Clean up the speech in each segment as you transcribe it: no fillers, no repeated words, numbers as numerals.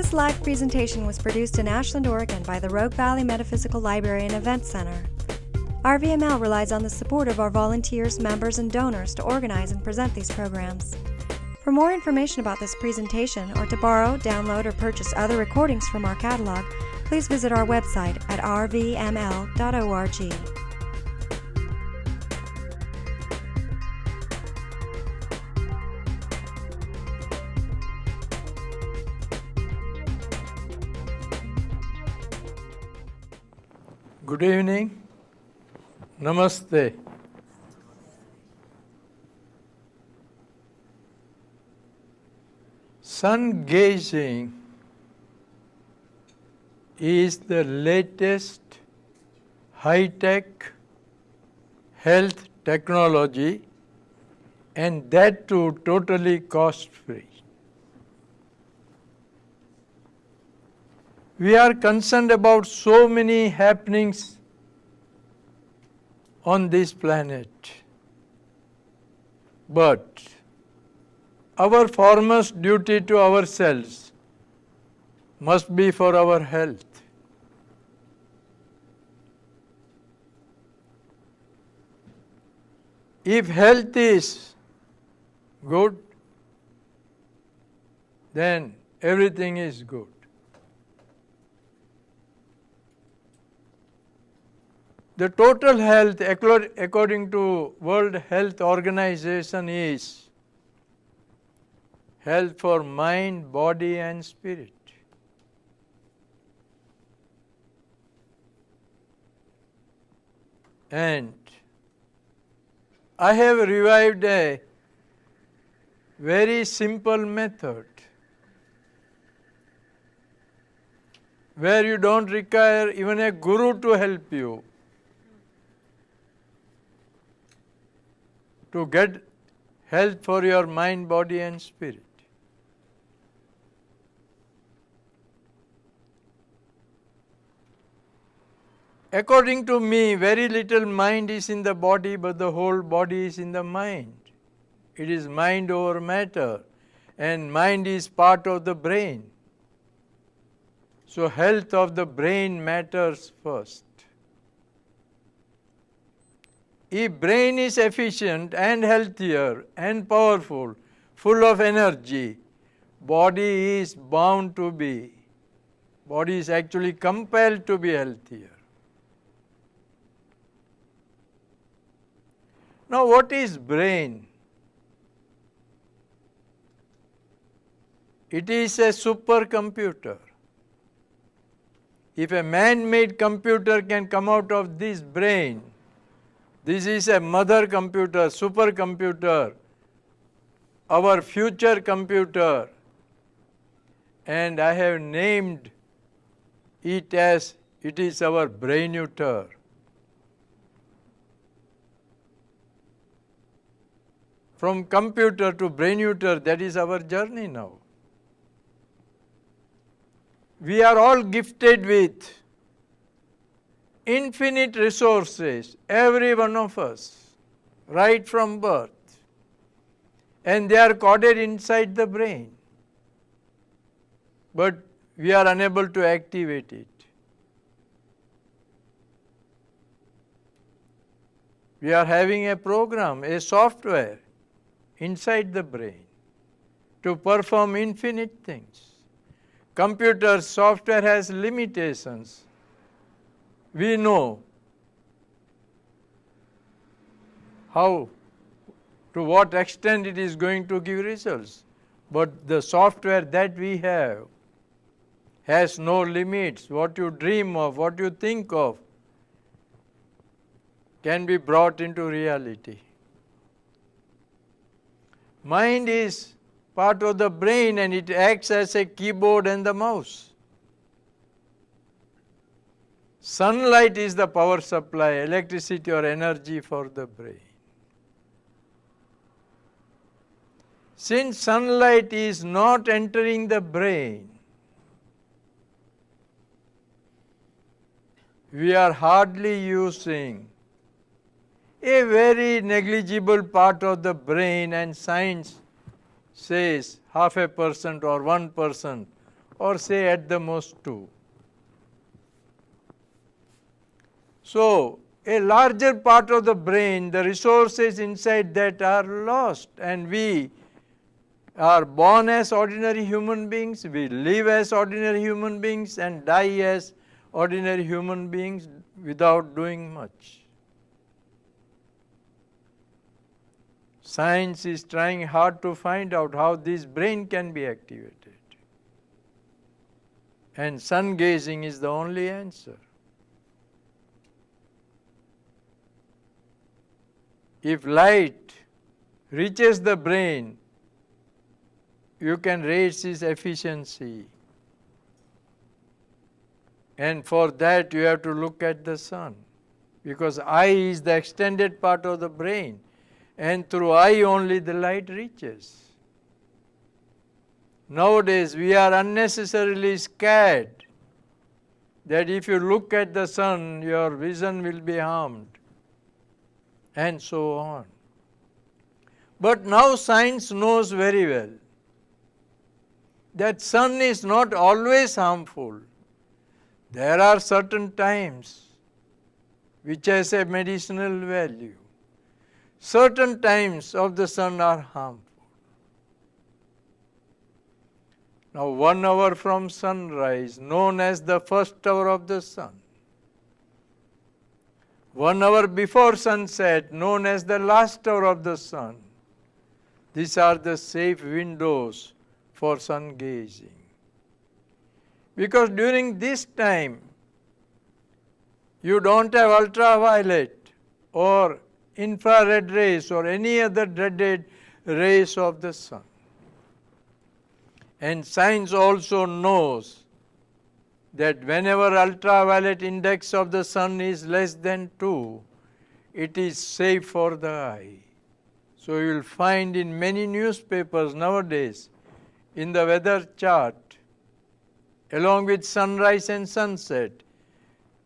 This live presentation was produced in Ashland, Oregon by the Rogue Valley Metaphysical Library and Event Center. RVML relies on the support of our volunteers, members, and donors to organize and present these programs. For more information about this presentation, or to borrow, download, or purchase other recordings from our catalog, please visit our website at rvml.org. Good evening. Namaste. Sungazing is the latest high-tech health technology, and that too totally cost-free. We are concerned about so many happenings on this planet, but our foremost duty to ourselves must be for our health. If health is good, then everything is good. The total health, according to World Health Organization, is health for mind, body, and spirit. And I have revived a very simple method where you don't require even a guru to help you to get health for your mind, body, and spirit. According to me, very little mind is in the body, but the whole body is in the mind. It is mind over matter, and mind is part of the brain. So health of the brain matters first. If brain is efficient and healthier and powerful, full of energy, body is bound to be. Body is actually compelled to be healthier. Now, what is brain? It is a supercomputer. If a man-made computer can come out of this brain, this is a mother computer, supercomputer, our future computer, and I have named it as it is our brainuter. From computer to brainuter, that is our journey now. We are all gifted with infinite resources, every one of us, right from birth, and they are coded inside the brain, but we are unable to activate it. We are having a program, a software inside the brain to perform infinite things. Computer software has limitations. We know how, to what extent it is going to give results. But the software that we have has no limits. What you dream of, what you think of, can be brought into reality. Mind is part of the brain, and it acts as a keyboard and the mouse. Sunlight is the power supply, electricity or energy for the brain. Since sunlight is not entering the brain, we are hardly using a very negligible part of the brain, and science says 0.5% or 1% or say at the most 2. So, a larger part of the brain, the resources inside that are lost, and we are born as ordinary human beings, we live as ordinary human beings and die as ordinary human beings without doing much. Science is trying hard to find out how this brain can be activated. And sun gazing is the only answer. If light reaches the brain, you can raise its efficiency. And for that you have to look at the sun, because eye is the extended part of the brain, and through eye only the light reaches. Nowadays we are unnecessarily scared that if you look at the sun your vision will be harmed, and so on. But now science knows very well that sun is not always harmful. There are certain times which has a medicinal value. Certain times of the sun are harmful. Now 1 hour from sunrise, known as the first hour of the sun. 1 hour before sunset, known as the last hour of the sun. These are the safe windows for sun gazing. Because during this time, you don't have ultraviolet or infrared rays or any other dreaded rays of the sun. And science also knows that whenever ultraviolet index of the sun is less than 2, it is safe for the eye. So you will find in many newspapers nowadays, in the weather chart, along with sunrise and sunset,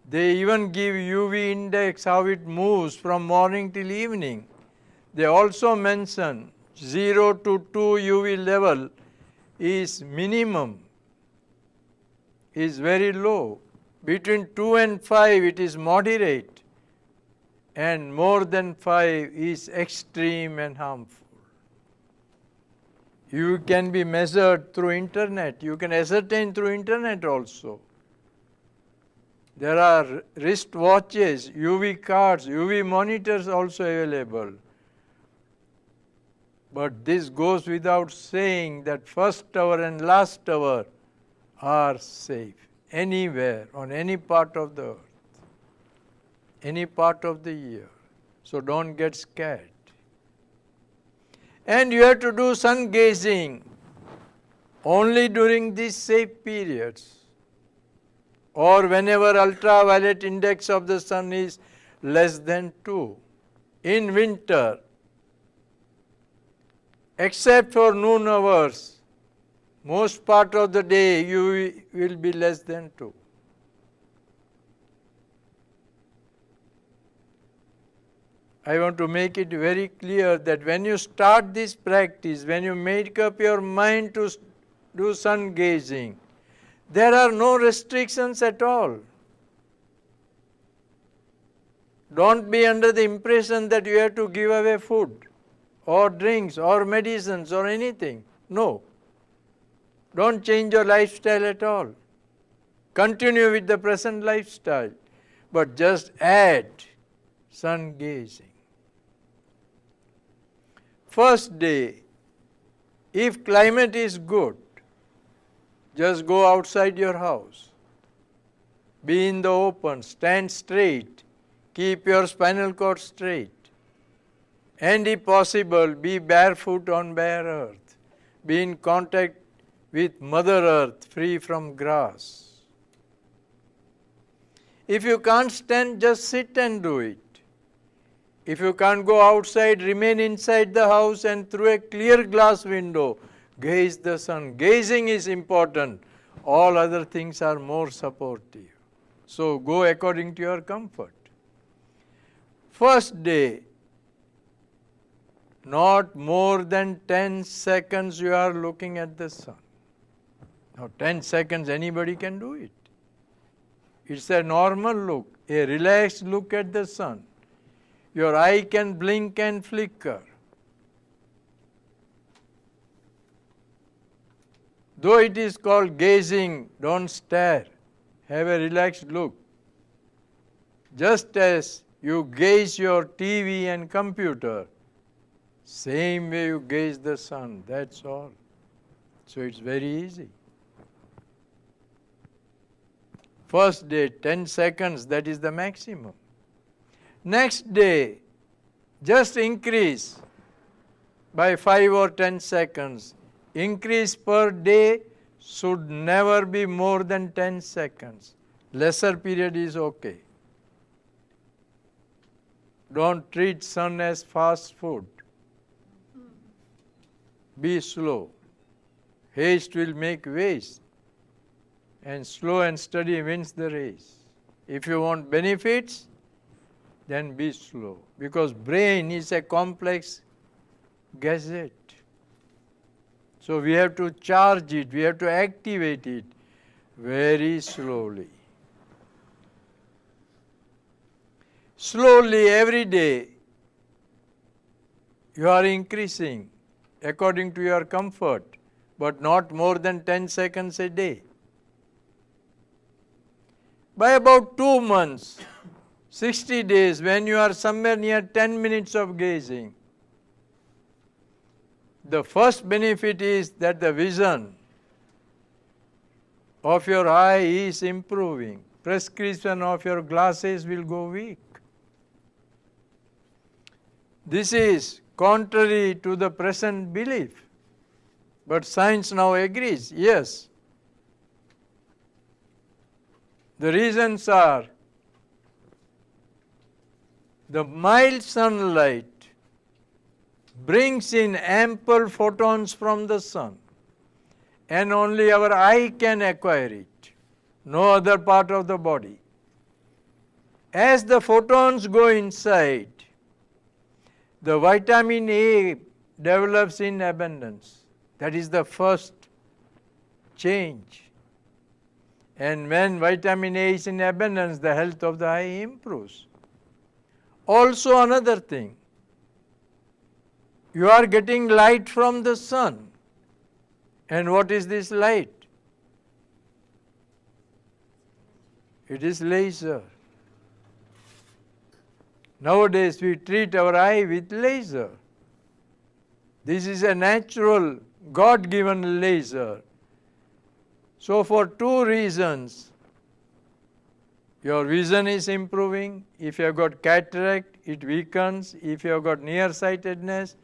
they even give UV index, how it moves from morning till evening. They also mention 0 to 2 UV level is minimum, is very low. Between 2 and 5 it is moderate, and more than 5 is extreme and harmful. You can be measured through internet, you can ascertain through internet also. There are wrist watches, UV cards, UV monitors also available. But this goes without saying that first hour and last hour are safe anywhere, on any part of the earth, any part of the year. So don't get scared. And you have to do sun gazing only during these safe periods, or whenever ultraviolet index of the sun is less than 2. In winter, except for noon hours, most part of the day you will be less than 2. I want to make it very clear that when you start this practice, when you make up your mind to do sun gazing, there are no restrictions at all. Don't be under the impression that you have to give away food or drinks or medicines or anything. No. Don't change your lifestyle at all. Continue with the present lifestyle, but just add sun gazing. First day, if climate is good, just go outside your house. Be in the open, stand straight, keep your spinal cord straight. And if possible, be barefoot on bare earth. Be in contact with Mother Earth, free from grass. If you can't stand, just sit and do it. If you can't go outside, remain inside the house and through a clear glass window, gaze the sun. Gazing is important. All other things are more supportive. So go according to your comfort. First day, not more than 10 seconds you are looking at the sun. Now 10 seconds anybody can do it. It's a normal look, a relaxed look at the sun. Your eye can blink and flicker. Though it is called gazing, don't stare. Have a relaxed look. Just as you gaze your TV and computer, same way you gaze the sun, that's all. So it's very easy. First day, 10 seconds, that is the maximum. Next day, just increase by 5 or 10 seconds. Increase per day should never be more than 10 seconds. Lesser period is okay. Don't treat sun as fast food. Be slow. Haste will make waste. And slow and steady wins the race. If you want benefits, then be slow. Because brain is a complex gadget. So we have to charge it, we have to activate it very slowly. Slowly every day you are increasing according to your comfort, but not more than 10 seconds a day. By about 2 months, 60 days, when you are somewhere near 10 minutes of gazing, the first benefit is that the vision of your eye is improving. Prescription of your glasses will go weak. This is contrary to the present belief. But science now agrees, yes. The reasons are the mild sunlight brings in ample photons from the sun, and only our eye can acquire it, no other part of the body. As the photons go inside, the vitamin A develops in abundance. That is the first change. And when vitamin A is in abundance, the health of the eye improves. Also another thing, you are getting light from the sun. And what is this light? It is laser. Nowadays we treat our eye with laser. This is a natural, God-given laser. So for 2 reasons, your vision is improving. If you have got cataract, it weakens. If you have got nearsightedness,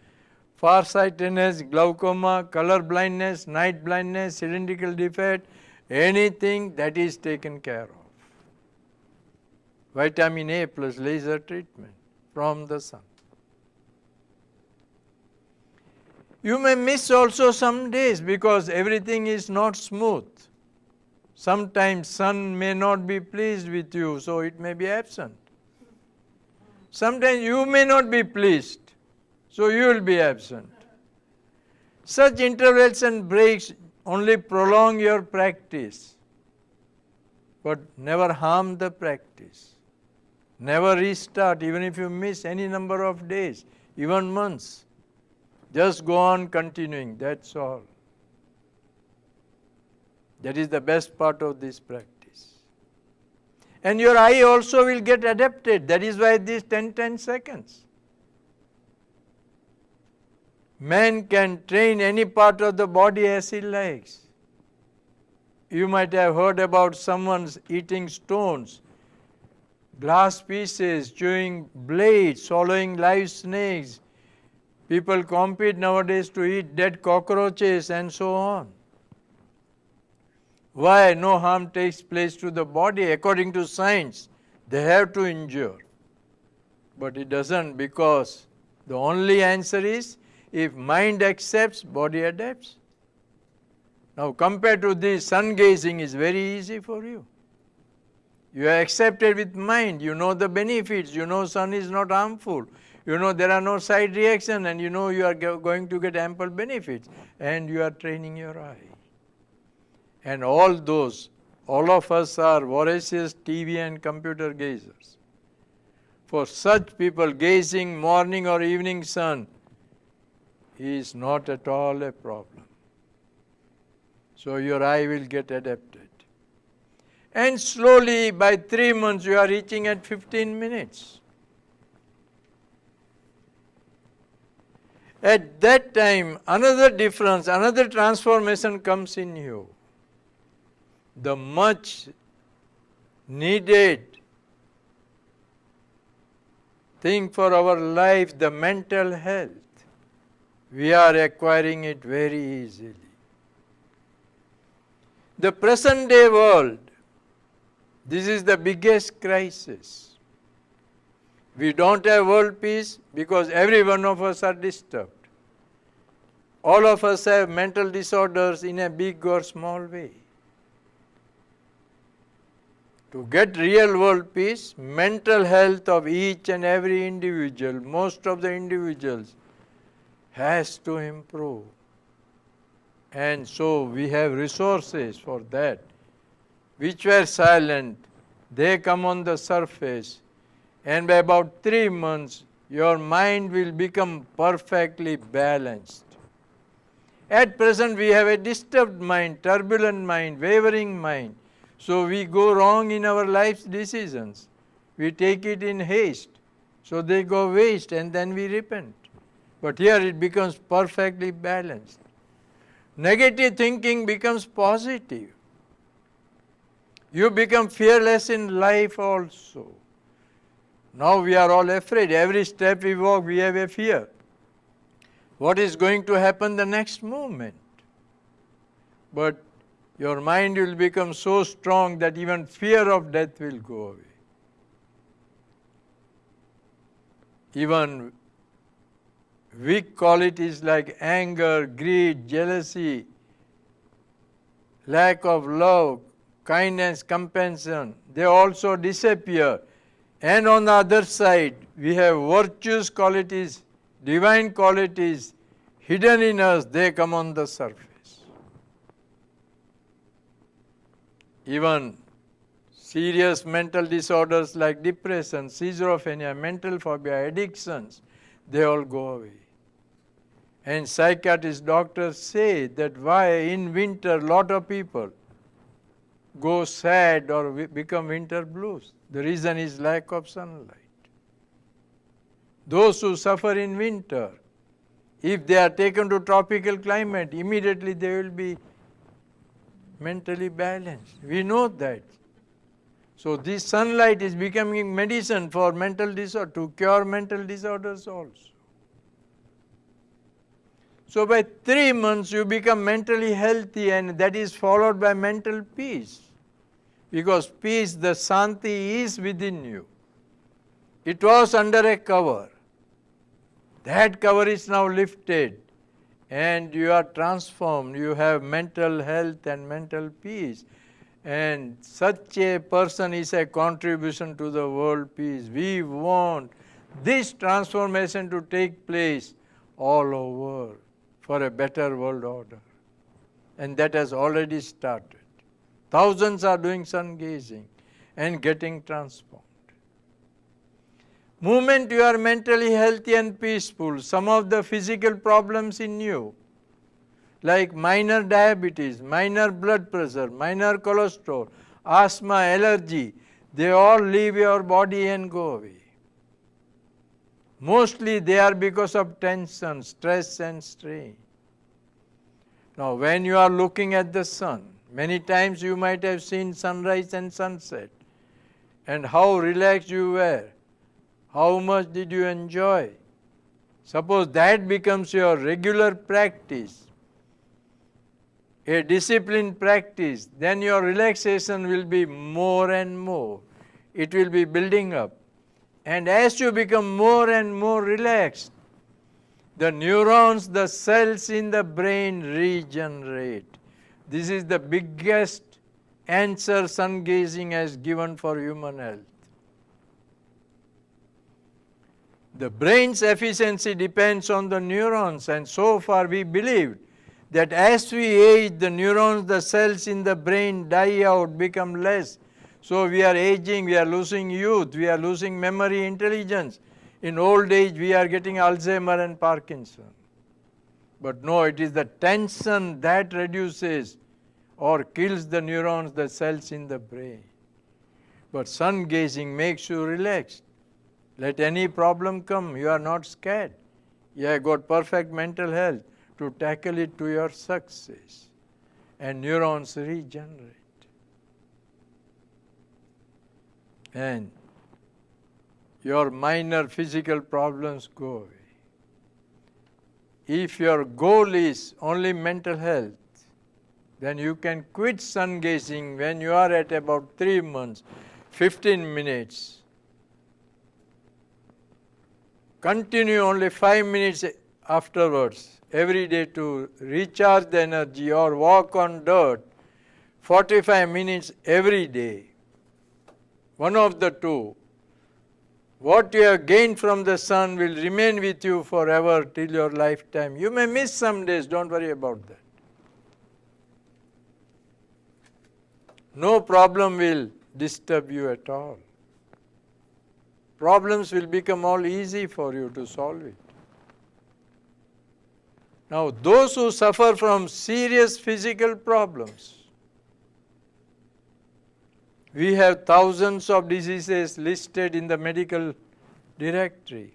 farsightedness, glaucoma, color blindness, night blindness, cylindrical defect, anything that is taken care of. Vitamin A plus laser treatment from the sun. You may miss also some days because everything is not smooth. Sometimes sun may not be pleased with you, so it may be absent. Sometimes you may not be pleased, so you will be absent. Such intervals and breaks only prolong your practice, but never harm the practice. Never restart, even if you miss any number of days, even months. Just go on continuing, that's all. That is the best part of this practice. And your eye also will get adapted. That is why these 10 seconds. Man can train any part of the body as he likes. You might have heard about someone's eating stones, glass pieces, chewing blades, swallowing live snakes. People compete nowadays to eat dead cockroaches and so on. Why? No harm takes place to the body. According to science, they have to endure. But it doesn't, because the only answer is, if mind accepts, body adapts. Now compared to this, sun gazing is very easy for you. You are accepted with mind, you know the benefits, you know sun is not harmful, you know there are no side reactions, and you know you are going to get ample benefits, and you are training your eye. And all of us are voracious TV and computer gazers. For such people, gazing morning or evening sun is not at all a problem. So your eye will get adapted. And slowly, by 3 months, you are reaching at 15 minutes. At that time, another difference, another transformation comes in you. The much needed thing for our life, the mental health, we are acquiring it very easily. The present day world, this is the biggest crisis. We don't have world peace because every one of us are disturbed. All of us have mental disorders in a big or small way. To get real world peace, mental health of each and every individual, most of the individuals, has to improve. And so we have resources for that, which were silent. They come on the surface, and by about 3 months, your mind will become perfectly balanced. At present, we have a disturbed mind, turbulent mind, wavering mind. So we go wrong in our life's decisions. We take it in haste. So they go waste and then we repent. But here it becomes perfectly balanced. Negative thinking becomes positive. You become fearless in life also. Now we are all afraid. Every step we walk, we have a fear. What is going to happen the next moment? But your mind will become so strong that even fear of death will go away. Even weak qualities like anger, greed, jealousy, lack of love, kindness, compassion, they also disappear. And on the other side, we have virtuous qualities, divine qualities hidden in us, they come on the surface. Even serious mental disorders like depression, schizophrenia, mental phobia, addictions, they all go away. And psychiatrists, doctors say that why in winter lot of people go sad or become winter blues. The reason is lack of sunlight. Those who suffer in winter, if they are taken to tropical climate, immediately they will be mentally balanced. We know that. So this sunlight is becoming medicine for mental disorder, to cure mental disorders also. So by 3 months you become mentally healthy, and that is followed by mental peace. Because peace, the Santi, is within you. It was under a cover. That cover is now lifted. And you are transformed, you have mental health and mental peace. And such a person is a contribution to the world peace. We want this transformation to take place all over for a better world order. And that has already started. Thousands are doing sun gazing and getting transformed. Moment you are mentally healthy and peaceful, some of the physical problems in you, like minor diabetes, minor blood pressure, minor cholesterol, asthma, allergy, they all leave your body and go away. Mostly they are because of tension, stress and strain. Now when you are looking at the sun, many times you might have seen sunrise and sunset, and how relaxed you were. How much did you enjoy? Suppose that becomes your regular practice, a disciplined practice, then your relaxation will be more and more. It will be building up. And as you become more and more relaxed, the neurons, the cells in the brain regenerate. This is the biggest answer sun gazing has given for human health. The brain's efficiency depends on the neurons, and so far we believed that as we age, the neurons, the cells in the brain die out, become less. So we are aging, we are losing youth, we are losing memory, intelligence. In old age, we are getting Alzheimer and Parkinson. But no, it is the tension that reduces or kills the neurons, the cells in the brain. But sun gazing makes you relaxed. Let any problem come, you are not scared. You have got perfect mental health to tackle it to your success. And neurons regenerate. And your minor physical problems go away. If your goal is only mental health, then you can quit sun gazing when you are at about 3 months, 15 minutes. Continue only 5 minutes afterwards, every day to recharge the energy, or walk on dirt 45 minutes every day. One of the two. What you have gained from the sun will remain with you forever till your lifetime. You may miss some days, don't worry about that. No problem will disturb you at all. Problems will become all easy for you to solve it. Now, those who suffer from serious physical problems, we have thousands of diseases listed in the medical directory.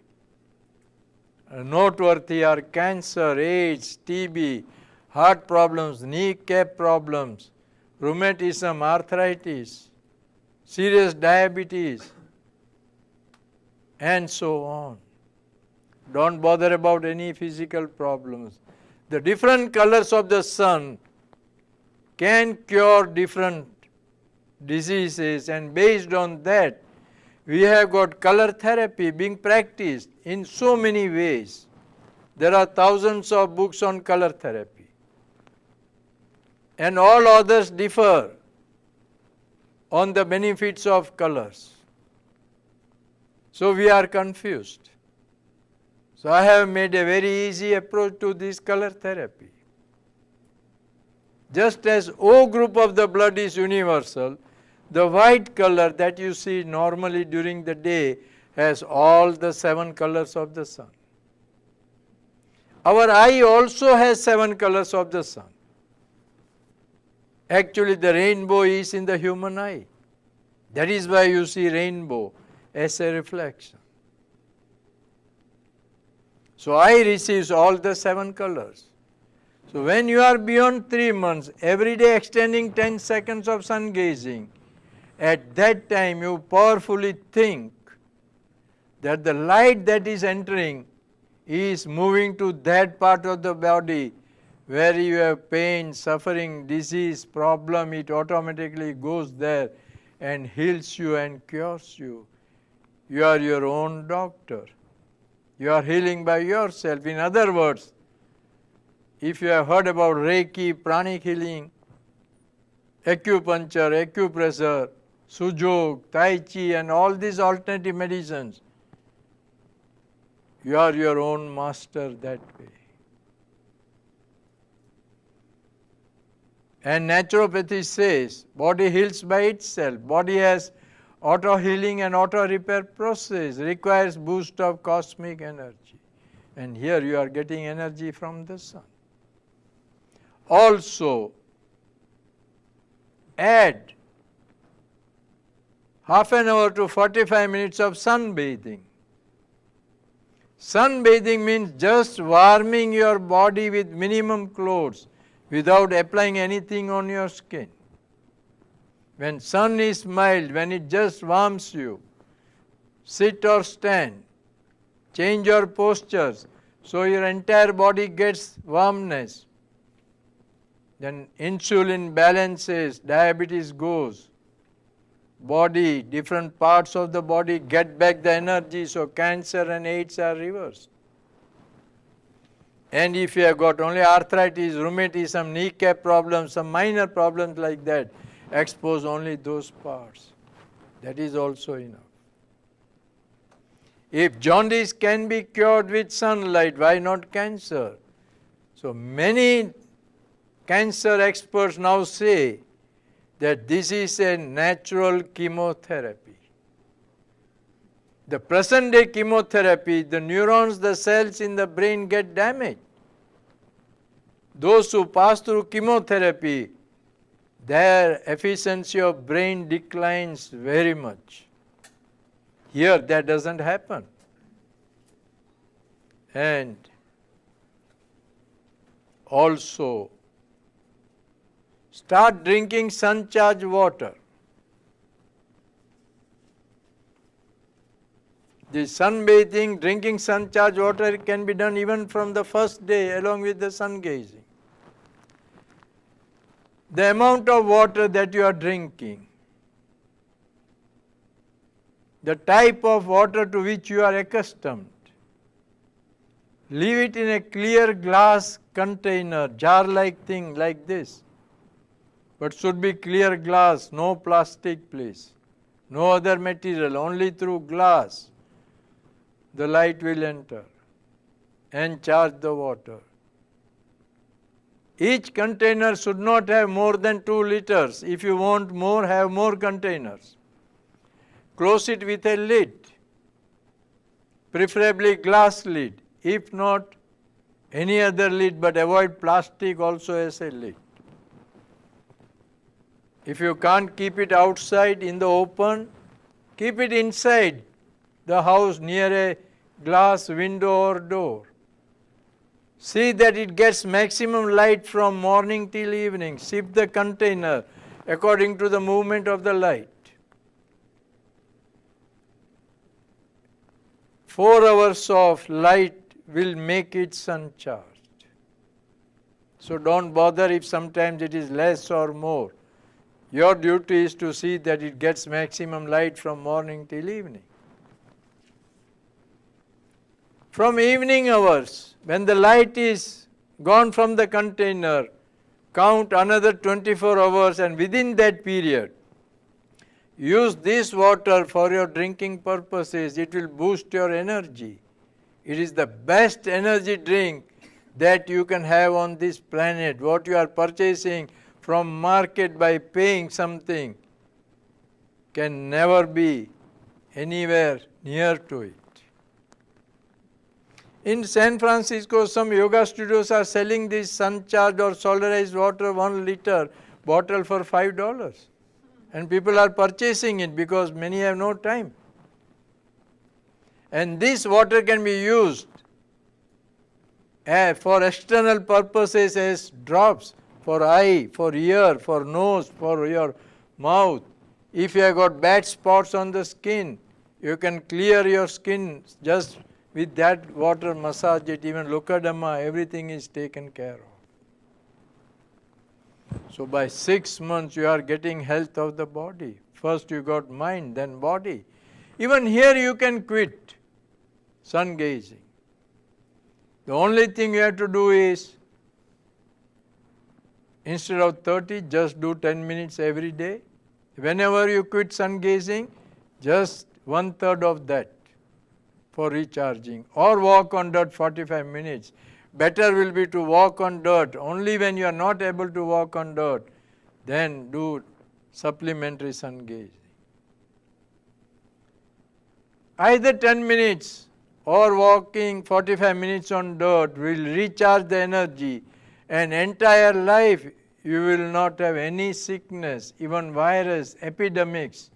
Noteworthy are cancer, AIDS, TB, heart problems, kneecap problems, rheumatism, arthritis, serious diabetes, and so on. Don't bother about any physical problems. The different colors of the sun can cure different diseases, and based on that, we have got color therapy being practiced in so many ways. There are thousands of books on color therapy. And all others differ on the benefits of colors. So we are confused. So I have made a very easy approach to this color therapy. Just as O group of the blood is universal, the white color that you see normally during the day has all the 7 colors of the sun. Our eye also has 7 colors of the sun. Actually, the rainbow is in the human eye. That is why you see rainbow as a reflection. So eye receives all the 7 colors. So when you are beyond 3 months, every day extending 10 seconds of sun gazing, at that time you powerfully think that the light that is entering is moving to that part of the body where you have pain, suffering, disease, problem, it automatically goes there and heals you and cures you. You are your own doctor. You are healing by yourself. In other words, if you have heard about Reiki, pranic healing, acupuncture, acupressure, sujok, tai chi, and all these alternative medicines, you are your own master that way. And naturopathy says body heals by itself. Body has auto-healing and auto-repair process, requires boost of cosmic energy. And here you are getting energy from the sun. Also, add half an hour to 45 minutes of sunbathing. Sunbathing means just warming your body with minimum clothes without applying anything on your skin. When sun is mild, when it just warms you, sit or stand, change your postures so your entire body gets warmness. Then insulin balances, diabetes goes. Body, different parts of the body get back the energy, so cancer and AIDS are reversed. And if you have got only arthritis, rheumatism, kneecap problems, some minor problems like that, expose only those parts. That is also enough. If jaundice can be cured with sunlight, why not cancer? So many cancer experts now say that this is a natural chemotherapy. The present day chemotherapy, the neurons, the cells in the brain get damaged. Those who pass through chemotherapy, their efficiency of brain declines very much. Here that doesn't happen. And also, start drinking sun-charged water. The sunbathing, drinking sun-charged water can be done even from the first day along with the sun gazing. The amount of water that you are drinking, the type of water to which you are accustomed, leave it in a clear glass container, jar-like thing like this. But should be clear glass, no plastic please, no other material, only through glass the light will enter and charge the water. Each container should not have more than 2 liters. If you want more, have more containers. Close it with a lid, preferably glass lid. If not, any other lid, but avoid plastic also as a lid. If you can't keep it outside in the open, keep it inside the house near a glass window or door. See that it gets maximum light from morning till evening. Shift the container according to the movement of the light. 4 hours of light will make it sun charged. So don't bother if sometimes it is less or more. Your duty is to see that it gets maximum light from morning till evening. From evening hours, when the light is gone from the container, count another 24 hours, and within that period, use this water for your drinking purposes. It will boost your energy. It is the best energy drink that you can have on this planet. What you are purchasing from market by paying something can never be anywhere near to it. In San Francisco, some yoga studios are selling this sun-charged or solarized water 1 liter bottle for $5. And people are purchasing it because many have no time. And this water can be used for external purposes as drops, for eye, for ear, for nose, for your mouth. If you have got bad spots on the skin, you can clear your skin just with that water, massage it, even leukodema, everything is taken care of. So by 6 months you are getting health of the body. First you got mind, then body. Even here you can quit sun gazing. The only thing you have to do is, instead of 30, just do 10 minutes every day. Whenever you quit sun gazing, just 1/3 of that for recharging, or walk on dirt 45 minutes. Better will be to walk on dirt. Only when you are not able to walk on dirt, then do supplementary sun gazing. Either 10 minutes or walking 45 minutes on dirt will recharge the energy, and entire life you will not have any sickness, even virus, epidemics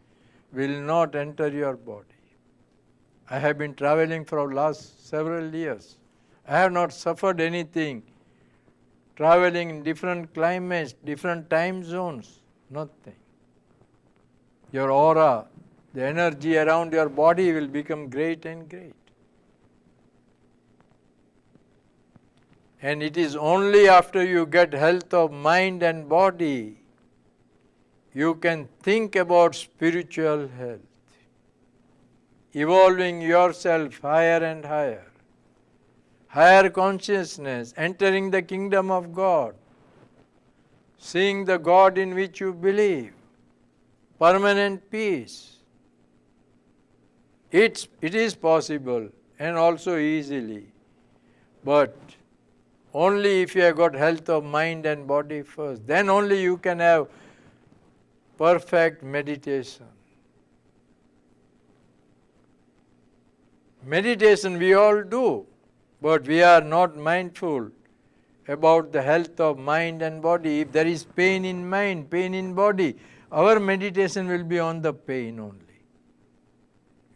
will not enter your body. I have been traveling for the last several years. I have not suffered anything. Traveling in different climates, different time zones, nothing. Your aura, the energy around your body will become great and great. And it is only after you get health of mind and body, you can think about spiritual health. Evolving yourself higher and higher. Higher consciousness, entering the kingdom of God. Seeing the God in which you believe. Permanent peace. It is possible and also easily. But Only if you have got health of mind and body first, then only you can have perfect meditation. Meditation we all do, but we are not mindful about the health of mind and body. If there is pain in mind, pain in body, our meditation will be on the pain only.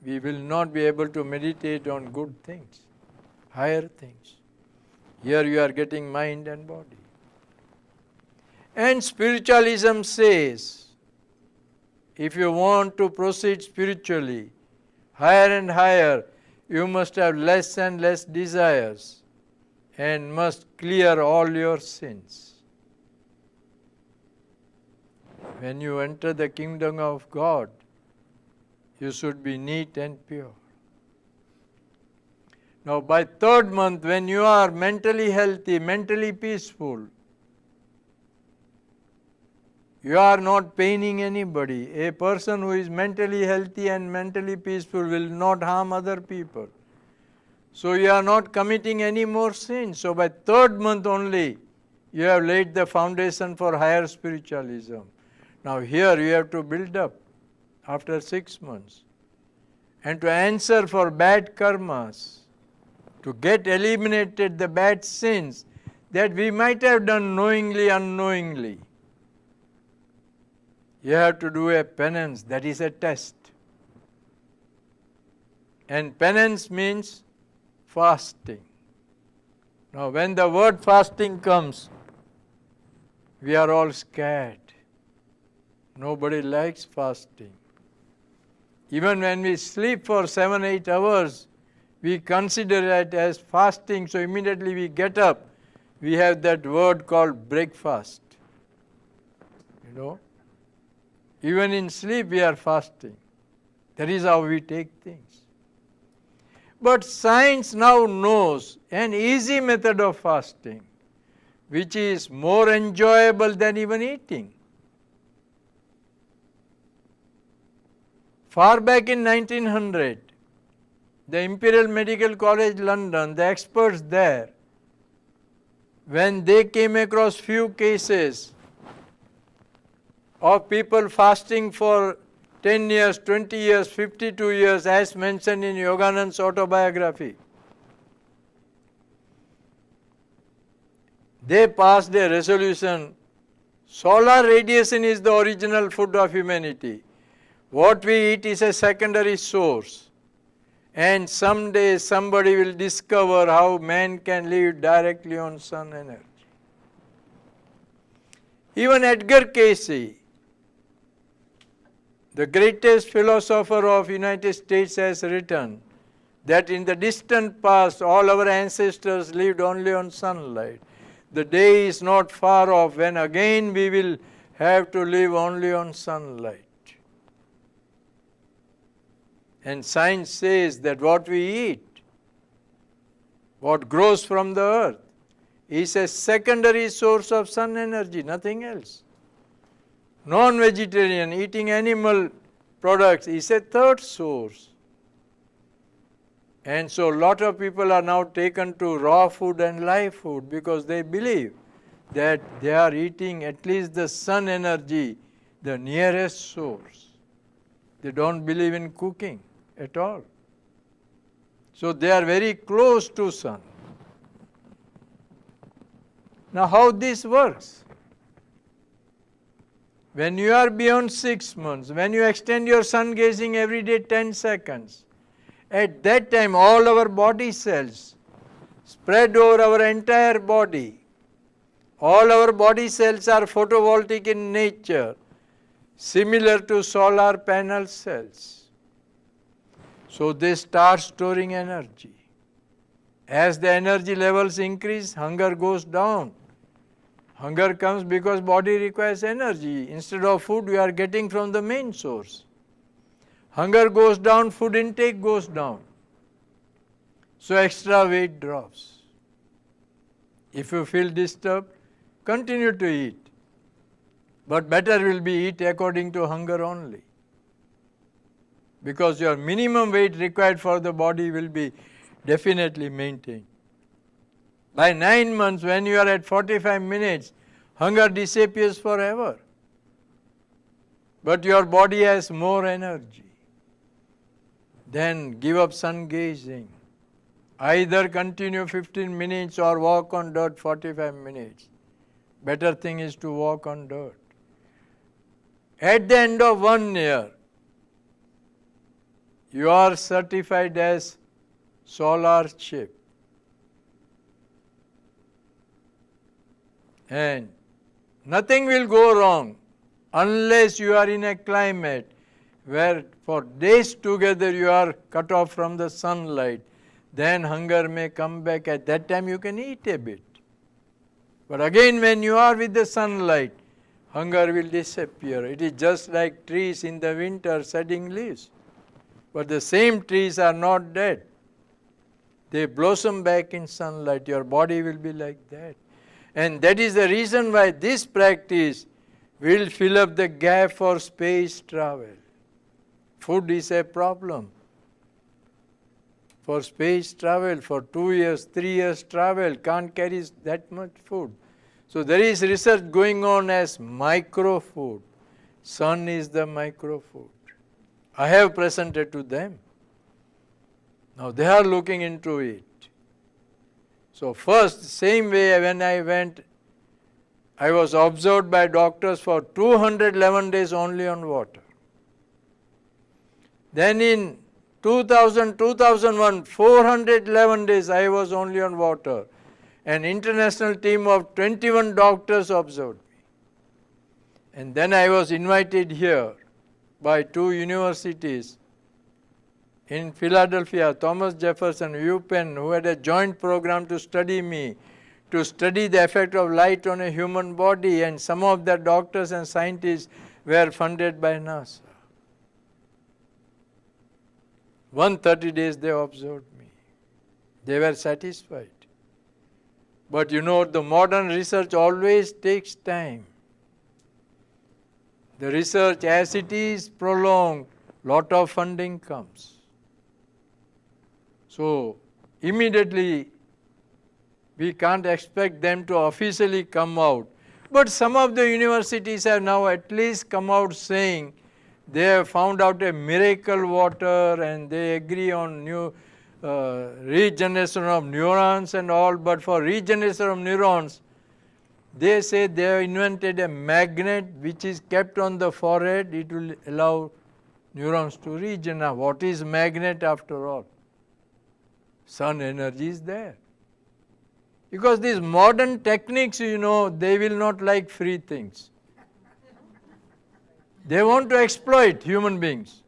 We will not be able to meditate on good things, higher things. Here you are getting mind and body. And spiritualism says, if you want to proceed spiritually, higher and higher, you must have less and less desires and must clear all your sins. When you enter the kingdom of God, you should be neat and pure. Now by third month, when you are mentally healthy, mentally peaceful, you are not paining anybody. A person who is mentally healthy and mentally peaceful will not harm other people. So you are not committing any more sins. So by third month only, you have laid the foundation for higher spiritualism. Now here you have to build up after 6 months. And to answer for bad karmas, to get eliminated the bad sins that we might have done knowingly, unknowingly, you have to do a penance, that is a test. And penance means fasting. Now when the word fasting comes, we are all scared. Nobody likes fasting. Even when we sleep for 7-8 hours, we consider it as fasting, so immediately we get up. We have that word called breakfast. You know? Even in sleep we are fasting. That is how we take things. But science now knows an easy method of fasting, which is more enjoyable than even eating. Far back in 1900, the Imperial Medical College London, the experts there, when they came across few cases of people fasting for 10 years, 20 years, 52 years, as mentioned in Yoganand's autobiography, they passed a resolution: solar radiation is the original food of humanity. What we eat is a secondary source. And someday somebody will discover how man can live directly on sun energy. Even Edgar Cayce, the greatest philosopher of United States, has written that in the distant past all our ancestors lived only on sunlight. The day is not far off when again we will have to live only on sunlight. And science says that what we eat, what grows from the earth, is a secondary source of sun energy, nothing else. Non-vegetarian, eating animal products, is a third source. And so a lot of people are now taken to raw food and live food because they believe that they are eating at least the sun energy, the nearest source. They don't believe in cooking at all. So they are very close to sun. Now how this works? When you are beyond 6 months, when you extend your sun gazing every day 10 seconds, at that time all our body cells spread over our entire body. All our body cells are photovoltaic in nature, similar to solar panel cells. So they start storing energy. As the energy levels increase, hunger goes down. Hunger comes because body requires energy. Instead of food, we are getting from the main source. Hunger goes down, food intake goes down. So extra weight drops. If you feel disturbed, continue to eat. But better will be eat according to hunger only. Because your minimum weight required for the body will be definitely maintained. By 9 months, when you are at 45 minutes, hunger disappears forever. But your body has more energy. Then give up Sungazing. Either continue 15 minutes or walk on dirt 45 minutes. Better thing is to walk on dirt. At the end of 1 year, you are certified as solar chip. And nothing will go wrong unless you are in a climate where for days together you are cut off from the sunlight. Then hunger may come back. At that time you can eat a bit. But again, when you are with the sunlight, hunger will disappear. It is just like trees in the winter shedding leaves. But the same trees are not dead. They blossom back in sunlight. Your body will be like that. And that is the reason why this practice will fill up the gap for space travel. Food is a problem. For space travel, for 2 years, 3 years travel, can't carry that much food. So there is research going on as micro food. Sun is the micro food. I have presented to them. Now they are looking into it. So first, same way when I went, I was observed by doctors for 211 days only on water. Then in 2000, 2001, 411 days I was only on water. An international team of 21 doctors observed me. And then I was invited here by 2 universities in Philadelphia, Thomas Jefferson, UPenn, who had a joint program to study me, to study the effect of light on a human body, and some of the doctors and scientists were funded by NASA. 130 days they observed me. They were satisfied. But you know, the modern research always takes time. The research, as it is prolonged, lot of funding comes. So immediately we can't expect them to officially come out. But some of the universities have now at least come out saying they have found out a miracle water and they agree on new regeneration of neurons and all. But for regeneration of neurons, they say they have invented a magnet which is kept on the forehead. It will allow neurons to regenerate. What is magnet after all? Sun energy is there. Because these modern techniques, you know, they will not like free things. They want to exploit human beings.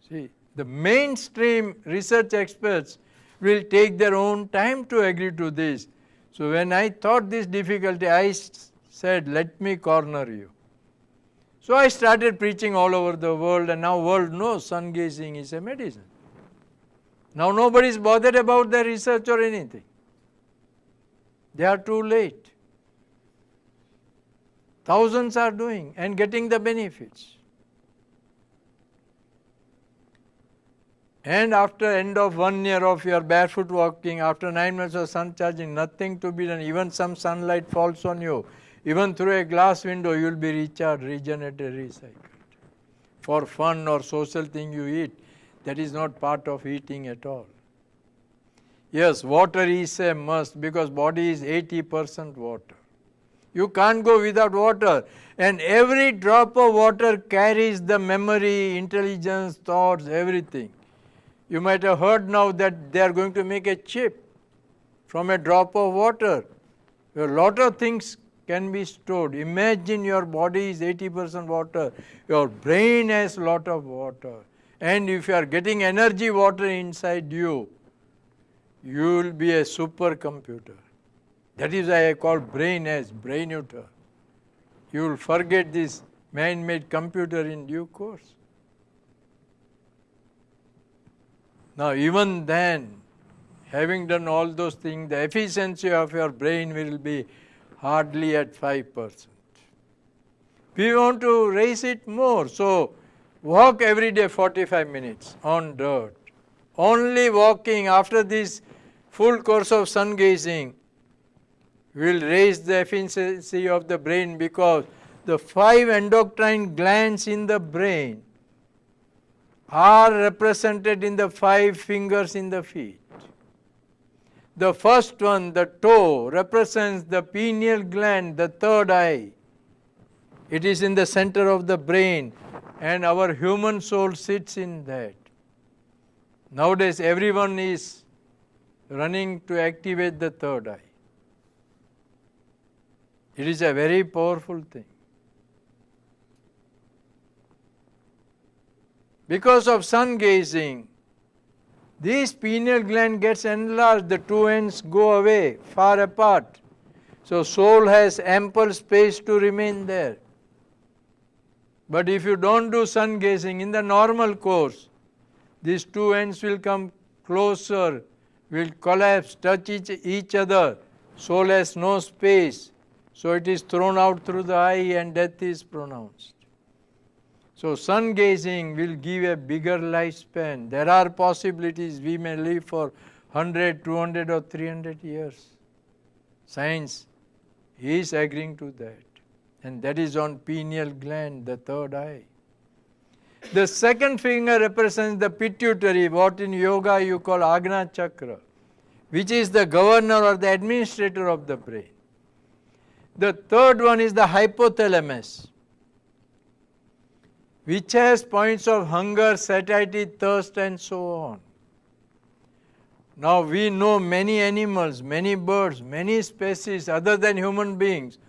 See, the mainstream research experts will take their own time to agree to this. So when I thought this difficulty, I said, let me corner you. So I started preaching all over the world, and now world knows Sungazing is a medicine. Now nobody is bothered about the research or anything. They are too late. Thousands are doing and getting the benefits. And after end of 1 year of your barefoot walking, after 9 months of sun charging, nothing to be done, even some sunlight falls on you, even through a glass window, you will be recharged, regenerated, recycled. For fun or social thing you eat, that is not part of eating at all. Yes, water is a must because body is 80% water. You can't go without water. And every drop of water carries the memory, intelligence, thoughts, everything. You might have heard now that they are going to make a chip from a drop of water. A lot of things can be stored. Imagine your body is 80% water. Your brain has a lot of water. And if you are getting energy water inside you, you will be a supercomputer. That is why I call brain as brainuter. You will forget this man-made computer in due course. Now even then, having done all those things, the efficiency of your brain will be hardly at 5%. We want to raise it more. So walk every day 45 minutes on dirt. Only walking after this full course of sun gazing will raise the efficiency of the brain, because the 5 endocrine glands in the brain are represented in the 5 fingers in the feet. The first one, the toe, represents the pineal gland, the third eye. It is in the center of the brain, and our human soul sits in that. Nowadays everyone is running to activate the third eye. It is a very powerful thing. Because of sun gazing, this pineal gland gets enlarged, the two ends go away, far apart. So soul has ample space to remain there. But if you don't do sun gazing in the normal course, these two ends will come closer, will collapse, touch each other. Soul has no space, so it is thrown out through the eye and death is pronounced. So sun gazing will give a bigger lifespan. There are possibilities we may live for 100, 200 or 300 years. Science is agreeing to that. And that is on pineal gland, the third eye. The second finger represents the pituitary, what in yoga you call Agna Chakra, which is the governor or the administrator of the brain. The third one is the hypothalamus, which has points of hunger, satiety, thirst and so on. Now we know many animals, many birds, many species other than human beings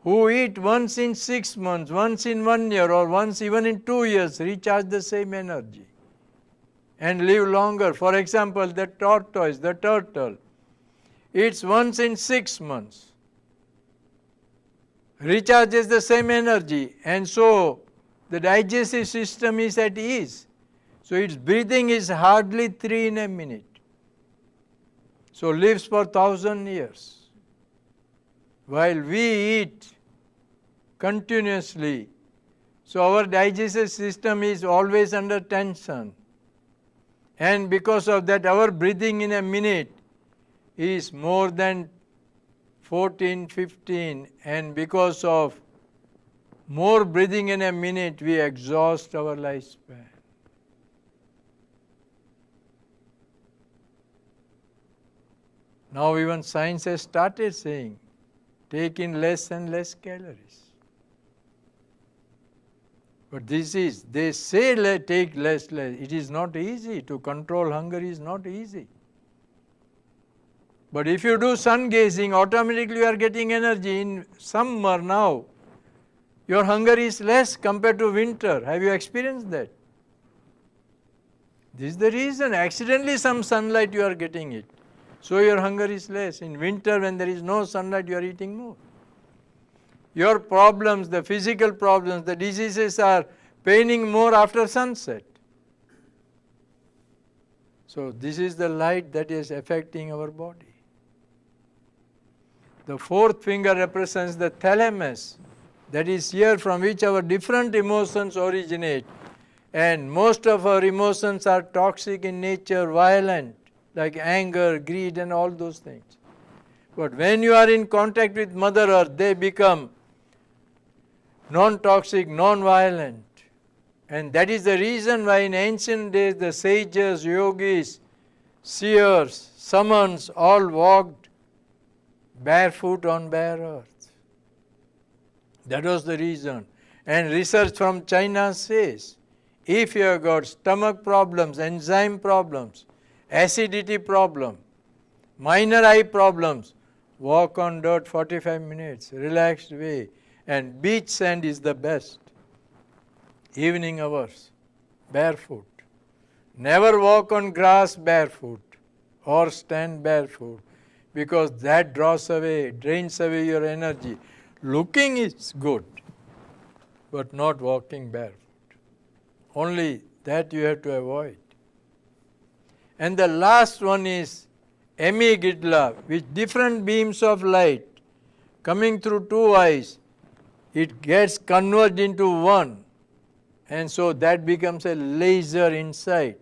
who eat once in 6 months, once in 1 year or once even in 2 years, recharge the same energy and live longer. For example, the tortoise, the turtle, eats once in 6 months, recharges the same energy, and so the digestive system is at ease. So its breathing is hardly 3 in a minute. So lives for 1,000 years. While we eat continuously, so our digestive system is always under tension. And because of that, our breathing in a minute is more than 14, 15, and because of more breathing in a minute, we exhaust our lifespan. Now even science has started saying, take in less and less calories. But this is, they say take less. It is not easy. To control hunger is not easy. But if you do sun gazing, automatically you are getting energy. In summer now, your hunger is less compared to winter. Have you experienced that? This is the reason. Accidentally some sunlight you are getting it. So your hunger is less. In winter when there is no sunlight, you are eating more. Your problems, the physical problems, the diseases are paining more after sunset. So this is the light that is affecting our body. The fourth finger represents the thalamus, that is here from which our different emotions originate. And most of our emotions are toxic in nature, violent, like anger, greed and all those things. But when you are in contact with Mother Earth, they become non-toxic, non-violent. And that is the reason why in ancient days the sages, yogis, seers, shamans all walked barefoot on bare earth. That was the reason. And research from China says, if you have got stomach problems, enzyme problems, acidity problem, minor eye problems, walk on dirt 45 minutes, relaxed way, and beach sand is the best. Evening hours, barefoot. Never walk on grass barefoot or stand barefoot, because that draws away, drains away your energy. Looking is good, but not walking barefoot. Only that you have to avoid. And the last one is amygdala, with different beams of light coming through two eyes. It gets converged into one, and so that becomes a laser inside.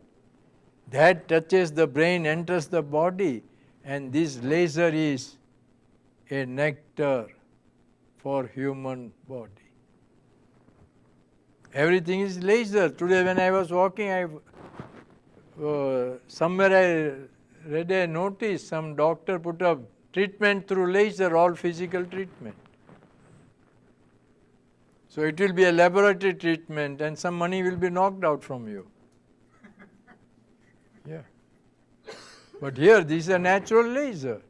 That touches the brain, enters the body, And this laser is a nectar for human body. Everything is laser. Today when I was walking, somewhere I read a notice, some doctor put up treatment through laser, all physical treatment. So it will be a laboratory treatment and some money will be knocked out from you. Yeah. But here this is a natural laser.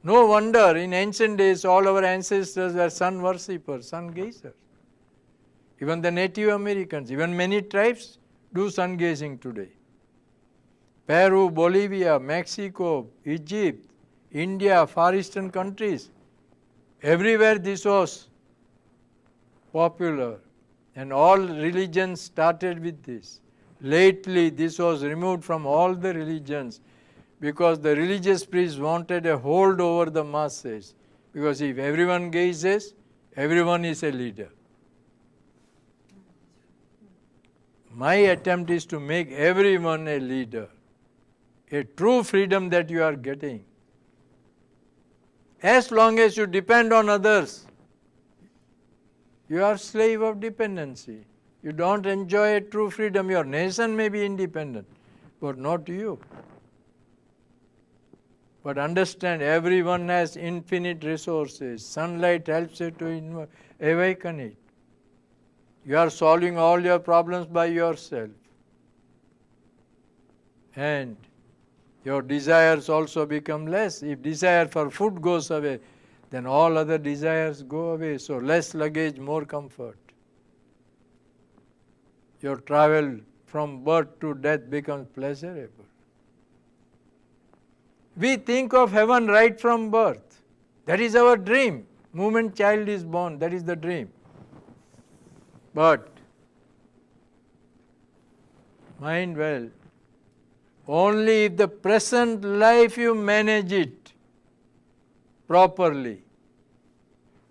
No wonder in ancient days all our ancestors were sun worshippers, sun gazers. Even the Native Americans, even many tribes do sun gazing today. Peru, Bolivia, Mexico, Egypt, India, Far Eastern countries, everywhere this was popular. And all religions started with this. Lately this was removed from all the religions because the religious priests wanted a hold over the masses. Because if everyone gazes, everyone is a leader. My attempt is to make everyone a leader. A true freedom that you are getting. As long as you depend on others, you are slave of dependency. You don't enjoy a true freedom. Your nation may be independent, but not you. But understand, everyone has infinite resources. Sunlight helps you to awaken it. You are solving all your problems by yourself. And your desires also become less. If desire for food goes away, then all other desires go away. So less luggage, more comfort. Your travel from birth to death becomes pleasurable. We think of heaven right from birth. That is our dream. Moment child is born, that is the dream. But, mind well, only if the present life you manage it properly,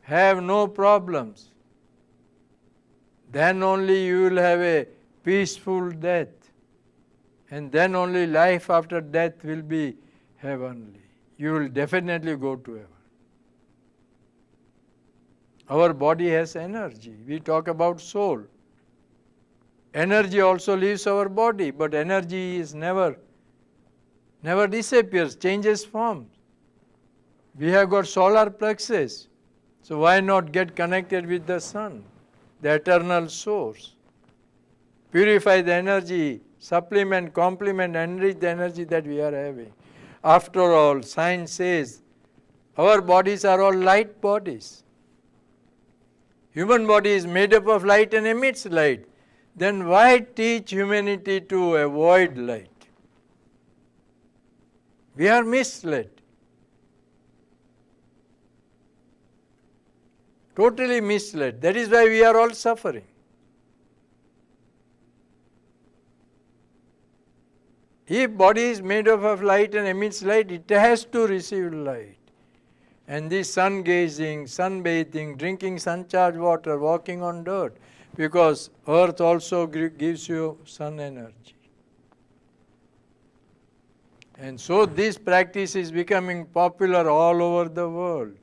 have no problems, then only you will have a peaceful death. And then only life after death will be heavenly. You will definitely go to heaven. Our body has energy. We talk about soul. Energy also leaves our body, but energy is never disappears, changes forms. We have got solar plexus. So why not get connected with the sun, the eternal source? Purify the energy, supplement, complement, enrich the energy that we are having. After all, science says our bodies are all light bodies. Human body is made up of light and emits light. Then why teach humanity to avoid light? We are misled. Totally misled. That is why we are all suffering. If body is made up of light and emits light, it has to receive light. And this sun gazing, sunbathing, drinking sun-charged water, walking on dirt, because earth also gives you sun energy. And so this practice is becoming popular all over the world.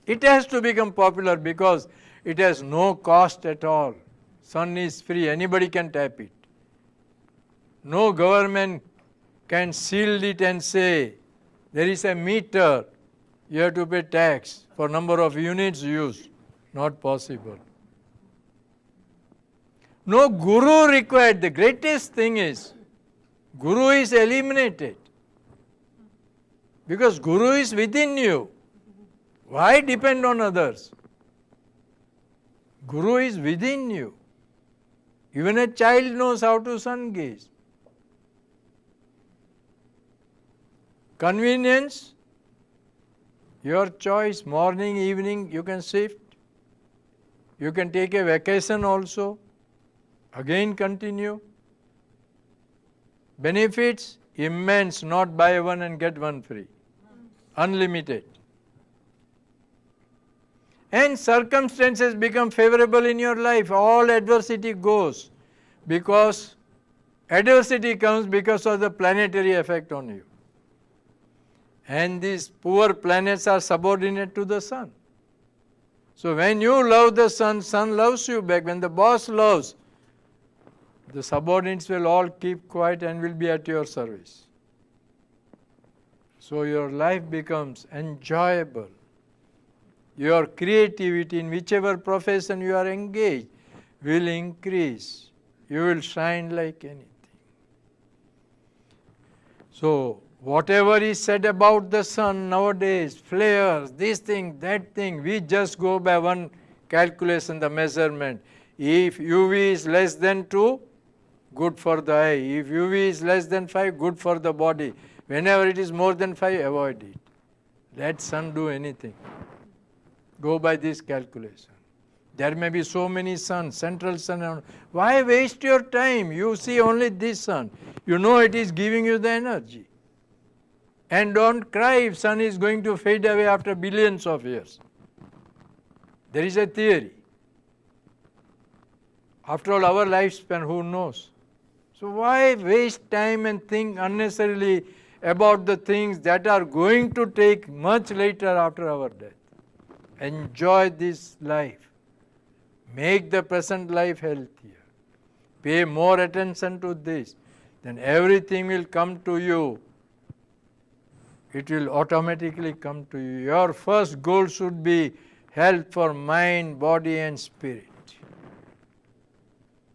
It has to become popular because it has no cost at all. Sun is free, anybody can tap it. No government can shield it and say, there is a meter, you have to pay tax for number of units used. Not possible. No guru required. The greatest thing is, guru is eliminated. Because guru is within you. Why depend on others? Guru is within you. Even a child knows how to sun gaze. Convenience, your choice, morning, evening, you can shift. You can take a vacation also, again continue. Benefits, immense, not buy one and get one free. Unlimited. And circumstances become favorable in your life. All adversity goes because Adversity comes because of the planetary effect on you. And these poor planets are subordinate to the sun. So when you love the sun, sun loves you back. When the boss loves, the subordinates will all keep quiet and will be at your service. So your life becomes enjoyable. Your creativity in whichever profession you are engaged will increase. You will shine like anything. So whatever is said about the sun nowadays, flares, this thing, that thing, we just go by one calculation, the measurement. If UV is less than 2, good for the eye. If UV is less than 5, good for the body. Whenever it is more than 5, avoid it. Let sun do anything. Go by this calculation. There may be so many suns, central sun. Why waste your time? You see only this sun. You know it is giving you the energy. And don't cry if sun is going to fade away after billions of years. There is a theory. After all, our lifespan, who knows? So why waste time and think unnecessarily about the things that are going to take much later after our death? Enjoy this life. Make the present life healthier. Pay more attention to this. Then everything will come to you. It will automatically come to you. Your first goal should be health for mind, body and spirit.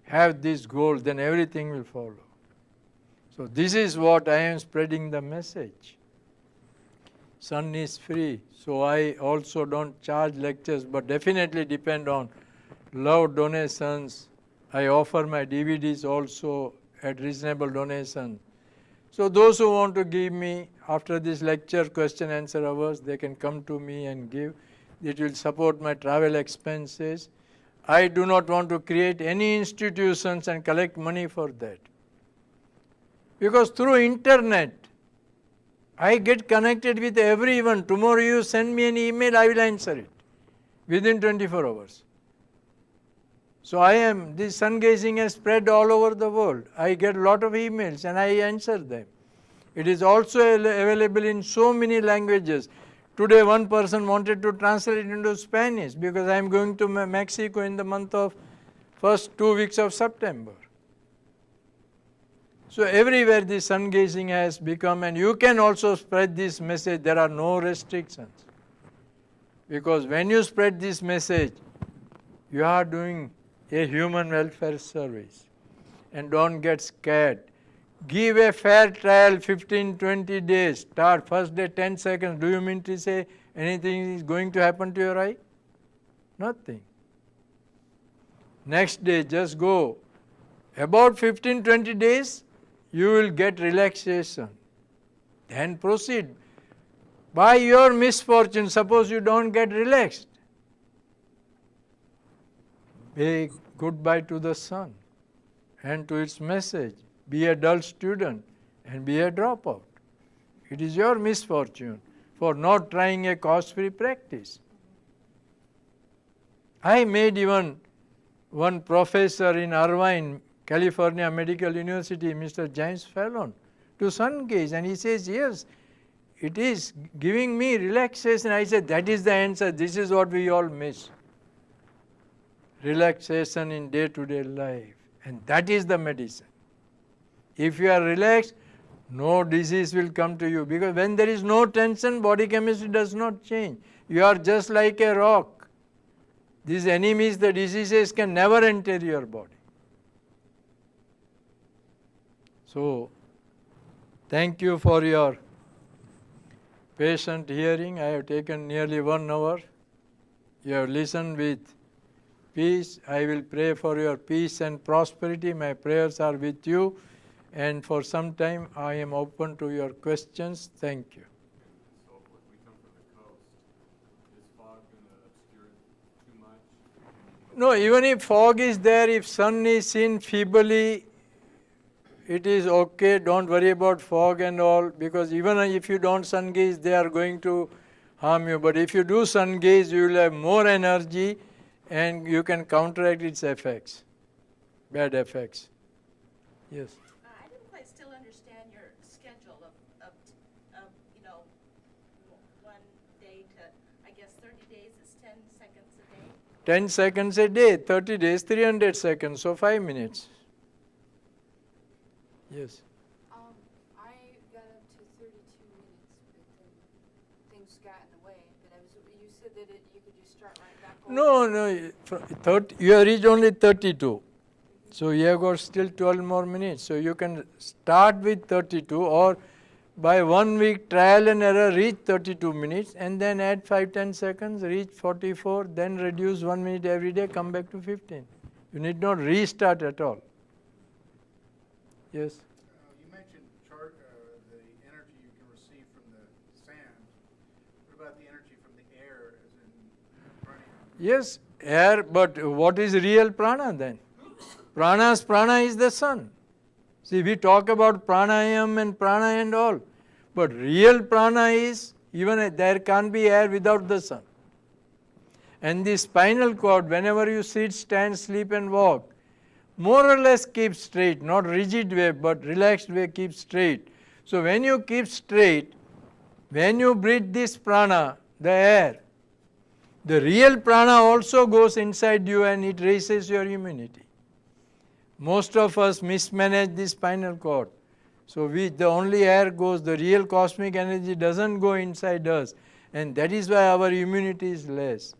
Have this goal, then everything will follow. So this is what I am spreading the message. Sun is free, so I also don't charge lectures, but definitely depend on love donations. I offer my DVDs also at reasonable donation. So those who want to give me after this lecture question answer hours, they can come to me and give. It will support my travel expenses. I do not want to create any institutions and collect money for that. Because through internet, I get connected with everyone. Tomorrow you send me an email, I will answer it within 24 hours. So this Sungazing has spread all over the world. I get a lot of emails and I answer them. It is also available in so many languages. Today one person wanted to translate it into Spanish because I am going to Mexico in the month of first 2 weeks of September. So everywhere this Sungazing has become, and you can also spread this message. There are no restrictions. Because when you spread this message, you are doing a human welfare service. And don't get scared. Give a fair trial, 15, 20 days. Start first day 10 seconds. Do you mean to say anything is going to happen to your eye? Nothing. Next day just go. About 15, 20 days, you will get relaxation. Then proceed. By your misfortune, suppose you don't get relaxed. Say goodbye to the sun and to its message. Be a dull student and be a dropout. It is your misfortune for not trying a cost-free practice. I made even one professor in Irvine, California Medical University, Mr. James Fallon, to Sungaze, and he says, yes, it is giving me relaxation. I said, that is the answer. This is what we all miss. Relaxation in day-to-day life. And that is the medicine. If you are relaxed, no disease will come to you. Because when there is no tension, body chemistry does not change. You are just like a rock. These enemies, the diseases can never enter your body. So, thank you for your patient hearing. I have taken nearly 1 hour. You have listened with peace. I will pray for your peace and prosperity. My prayers are with you. And for some time, I am open to your questions. Thank you. So if we come from the coast, is fog going to obscure too much? No, even if fog is there, if sun is seen feebly, it is okay. Don't worry about fog and all, because even if you don't sun gaze, they are going to harm you. But if you do sun gaze, you will have more energy and you can counteract its effects, bad effects. Yes. one day to, I guess 30 days is 10 seconds a day? 10 seconds a day, 30 days, 300 seconds, so 5 minutes. Yes. I got up to 32 minutes, but then things got in the way. But you said that you could just start right back over. No, you have reached only 32. So you have got still 12 more minutes. So you can start with 32 or by 1 week trial and error reach 32 minutes and then add 5-10 seconds, reach 44, then reduce 1 minute every day, come back to 15. You need not restart at all. Yes? You mentioned the energy you can receive from the sand. What about the energy from the air, as in prana? Yes, air, but what is real prana then? Prana is the sun. See, we talk about pranayam and prana and all, but real prana is, even there can't be air without the sun. And the spinal cord, whenever you sit, stand, sleep and walk, more or less keep straight, not rigid way, but relaxed way, keep straight. So when you keep straight, when you breathe this prana, the air, the real prana also goes inside you and it raises your immunity. Most of us mismanage the spinal cord. So the only air goes, the real cosmic energy doesn't go inside us, and that is why our immunity is less.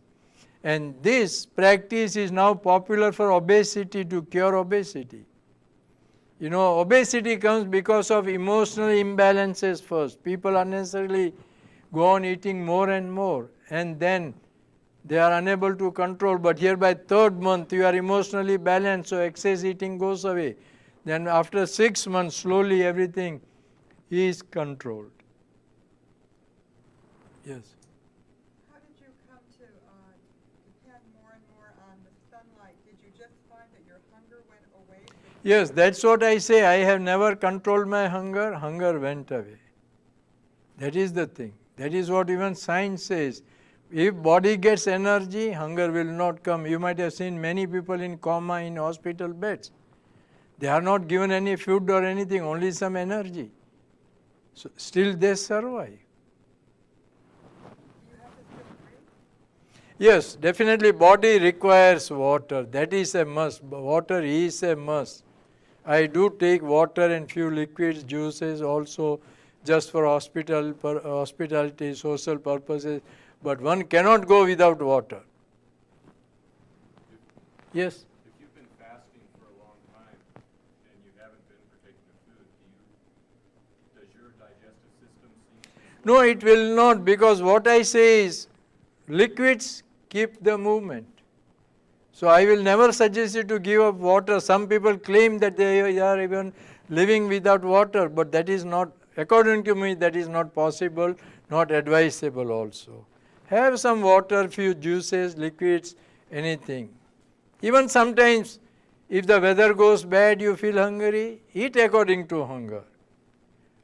And this practice is now popular for obesity, to cure obesity. You know, obesity comes because of emotional imbalances first. People unnecessarily go on eating more and more, and then they are unable to control. But here by 3rd month you are emotionally balanced, so excess eating goes away. Then after 6 months, slowly everything is controlled. Yes. How did you come to depend more and more on the sunlight? Did you just find that your hunger went away? Yes, that's what I say. I have never controlled my hunger. Hunger went away. That is the thing. That is what even science says. If body gets energy, hunger will not come. You might have seen many people in coma in hospital beds. They are not given any food or anything, only some energy. So still they survive. You have to still breathe? Yes, definitely body requires water. That is a must. Water is a must. I do take water and few liquids, juices also just for hospitality, social purposes. But one cannot go without water. Yes? If you've been fasting for a long time and you haven't been partaking of food, does your digestive system seem to... No, it will not, because what I say is liquids keep the movement. So I will never suggest you to give up water. Some people claim that they are even living without water, but that is not, according to me, that is not possible, not advisable also. Have some water, few juices, liquids, anything. Even sometimes, if the weather goes bad, you feel hungry, eat according to hunger.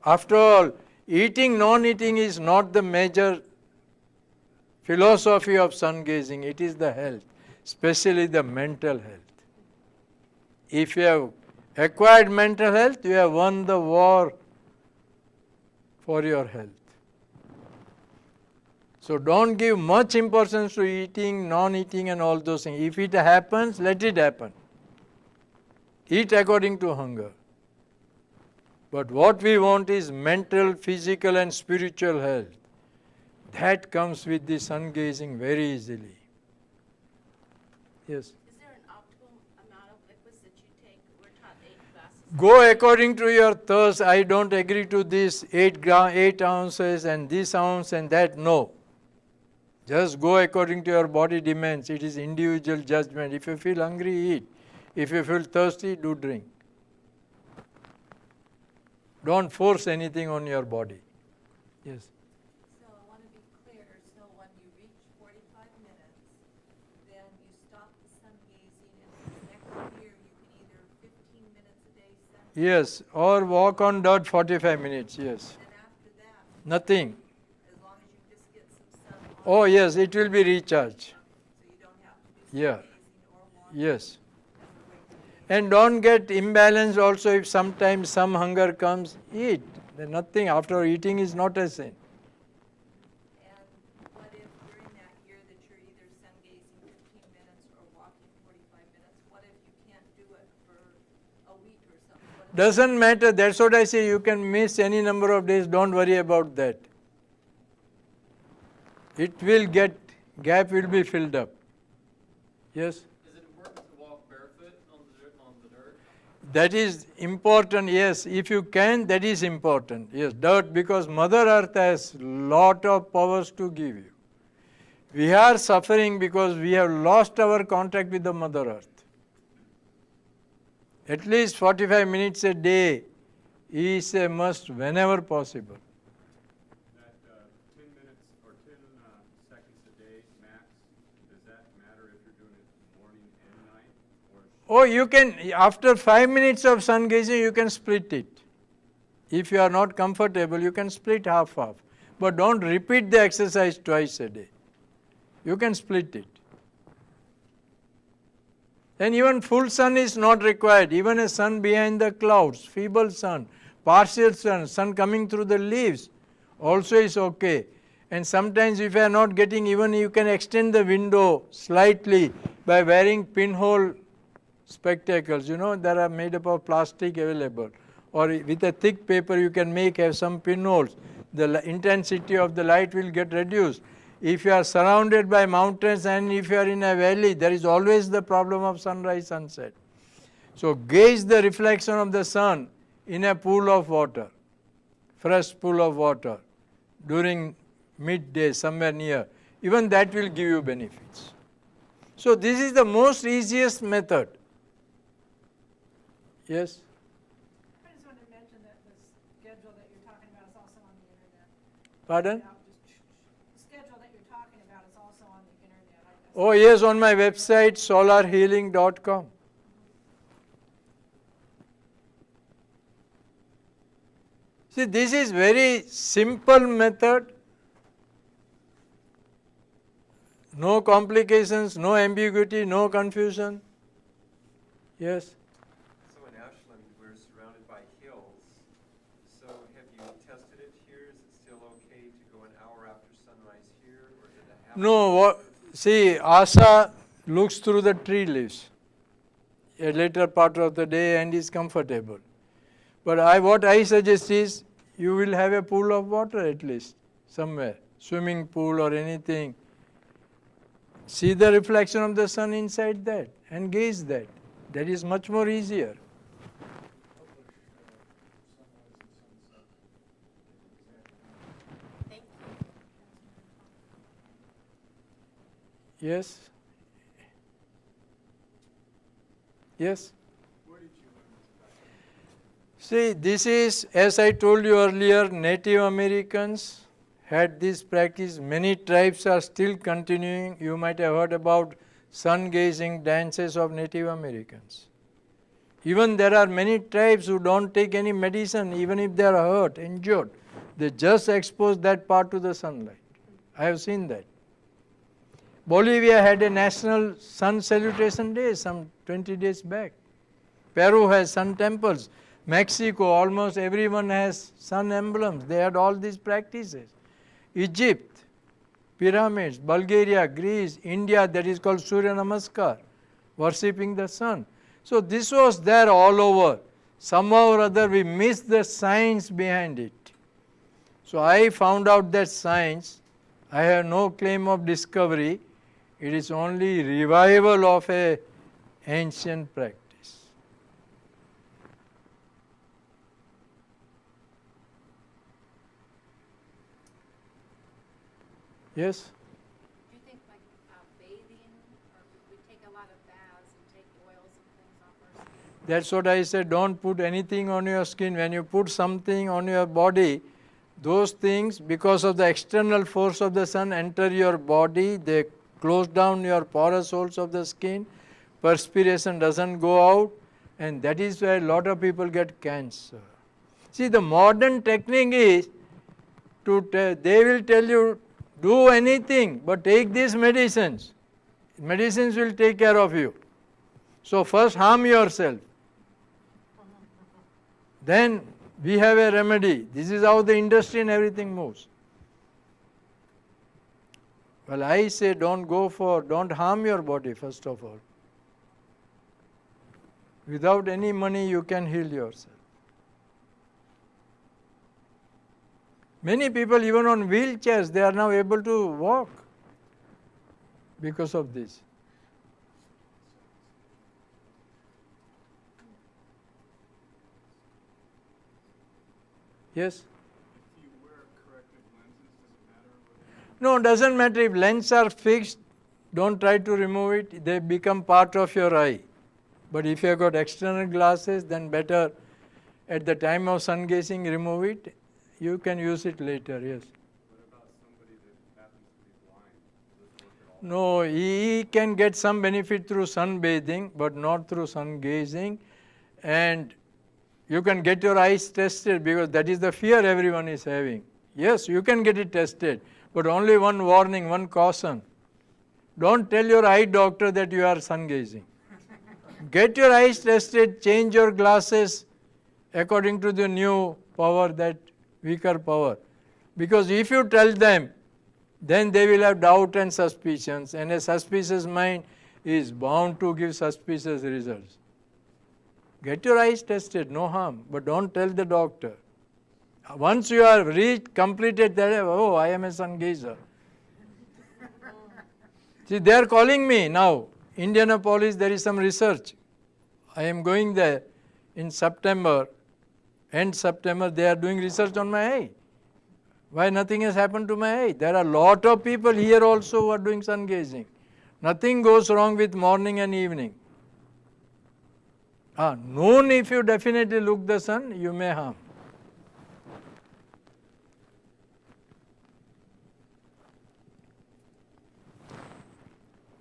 After all, eating, non-eating is not the major philosophy of sun gazing, it is the health, especially the mental health. If you have acquired mental health, you have won the war for your health. So don't give much importance to eating, non-eating and all those things. If it happens, let it happen. Eat according to hunger. But what we want is mental, physical and spiritual health. That comes with the sun gazing very easily. Yes. Is there an optimal amount of liquids that you take? We're taught 8 glasses. Go according to your thirst. I don't agree to this 8 ounces and this ounce and that. No. Just go according to your body demands. It is individual judgment. If you feel hungry, eat. If you feel thirsty, do drink. Don't force anything on your body. Yes. So I want to be clear. So when you reach 45 minutes, then you stop the sun gazing, and the next year you can either 15 minutes a day sun. Yes, or walk on dirt 45 minutes. Yes. And after that, Nothing. as long as you just get some sun on, Oh yes, it will be recharged. so you don't have to do Yeah. sun gazing or walking Yes. as a regular. And don't get imbalanced also. If sometimes some hunger comes, eat. Then nothing after eating is not a sin. And Doesn't matter, that's what I say, you can miss any number of days, don't worry about that. It will get, gap will be filled up. Yes? Is it important to walk barefoot on the dirt? That is important, yes. If you can, that is important. Yes, dirt, because Mother Earth has lot of powers to give you. We are suffering because we have lost our contact with the Mother Earth. At least 45 minutes a day is a must whenever possible. That 10 minutes or 10 seconds a day max, does that matter if you're doing it morning and night? Or Oh, you can, after 5 minutes of sun gazing, you can split it. If you are not comfortable, you can split half. But don't repeat the exercise twice a day. You can split it. And even full sun is not required. Even a sun behind the clouds, feeble sun, partial sun, sun coming through the leaves also is okay. And sometimes if you are not getting, even you can extend the window slightly by wearing pinhole spectacles. You know, there are made up of plastic available. Or with a thick paper you can have some pinholes. The intensity of the light will get reduced. If you are surrounded by mountains and if you are in a valley, there is always the problem of sunrise, sunset. So gauge the reflection of the sun in a pool of water, fresh pool of water, during midday, somewhere near. Even that will give you benefits. So this is the most easiest method. Yes? I just wanted to mention that the schedule that you're talking about is also on the internet. Pardon? The schedule that you're talking about is also on the internet. Oh yes, on my website solarhealing.com. See, this is very simple method. No complications, no ambiguity, no confusion. Yes? So in Ashland, we're surrounded by hills. So have you tested it here? Is it still okay to go an hour after sunrise here? Or is it a half No, see, Asa looks through the tree leaves a later part of the day and is comfortable. But what I suggest is you will have a pool of water at least somewhere, swimming pool or anything. See the reflection of the sun inside that and gaze that. That is much more easier. Thank you. Yes? Yes? See, this is, as I told you earlier, Native Americans had this practice. Many tribes are still continuing. You might have heard about sun gazing dances of Native Americans. Even there are many tribes who don't take any medicine, even if they are hurt, injured. They just expose that part to the sunlight. I have seen that. Bolivia had a national sun salutation day some 20 days back. Peru has sun temples. Mexico, almost everyone has sun emblems. They had all these practices. Egypt, pyramids, Bulgaria, Greece, India, that is called Surya Namaskar, worshipping the sun. So this was there all over. Somehow or other we missed the science behind it. So I found out that science. I have no claim of discovery. It is only revival of a ancient practice. Yes? Do you think like bathing, or we take a lot of baths and take oils and things off our skin? That's what I said, don't put anything on your skin. When you put something on your body, those things, because of the external force of the sun, enter your body, they close down your porous holes of the skin, perspiration doesn't go out, and that is why a lot of people get cancer. See, the modern technique is, they will tell you, do anything, but take these medicines. Medicines will take care of you. So first harm yourself. Then we have a remedy. This is how the industry and everything moves. Well, I say don't harm your body first of all. Without any money you can heal yourself. Many people, even on wheelchairs, they are now able to walk because of this. Yes? If you wear corrective lenses, does it matter whether No, doesn't matter if lenses are fixed, don't try to remove it, they become part of your eye. But if you have got external glasses, then better at the time of sun gazing remove it. You can use it later, yes. What about somebody that happens to be blind? Does this work at all? No, he can get some benefit through sunbathing, but not through sun gazing. And you can get your eyes tested because that is the fear everyone is having. Yes, you can get it tested, but only one warning, one caution. Don't tell your eye doctor that you are sun gazing. Get your eyes tested, change your glasses according to the new power, that weaker power. Because if you tell them, then they will have doubt and suspicions, and a suspicious mind is bound to give suspicious results. Get your eyes tested, no harm, but don't tell the doctor. Once you are completed that, oh, I am a sun gazer. See, they are calling me now. Indianapolis, there is some research. I am going there in September. End September, they are doing research on my eye. Why nothing has happened to my eye? There are a lot of people here also who are doing sun gazing. Nothing goes wrong with morning and evening. Noon, if you definitely look the sun, you may harm.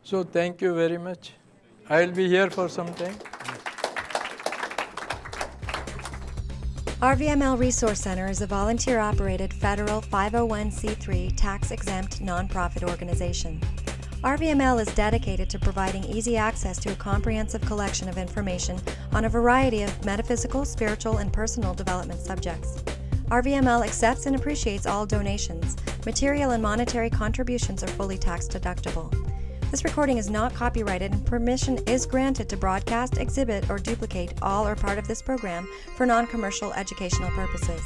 So thank you very much. I will be here for some time. RVML Resource Center is a volunteer-operated federal 501c3 tax-exempt nonprofit organization. RVML is dedicated to providing easy access to a comprehensive collection of information on a variety of metaphysical, spiritual, and personal development subjects. RVML accepts and appreciates all donations. Material and monetary contributions are fully tax-deductible. This recording is not copyrighted, and permission is granted to broadcast, exhibit, or duplicate all or part of this program for non-commercial educational purposes.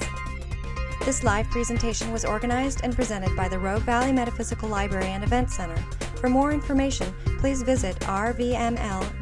This live presentation was organized and presented by the Rogue Valley Metaphysical Library and Event Center. For more information, please visit rvml.org.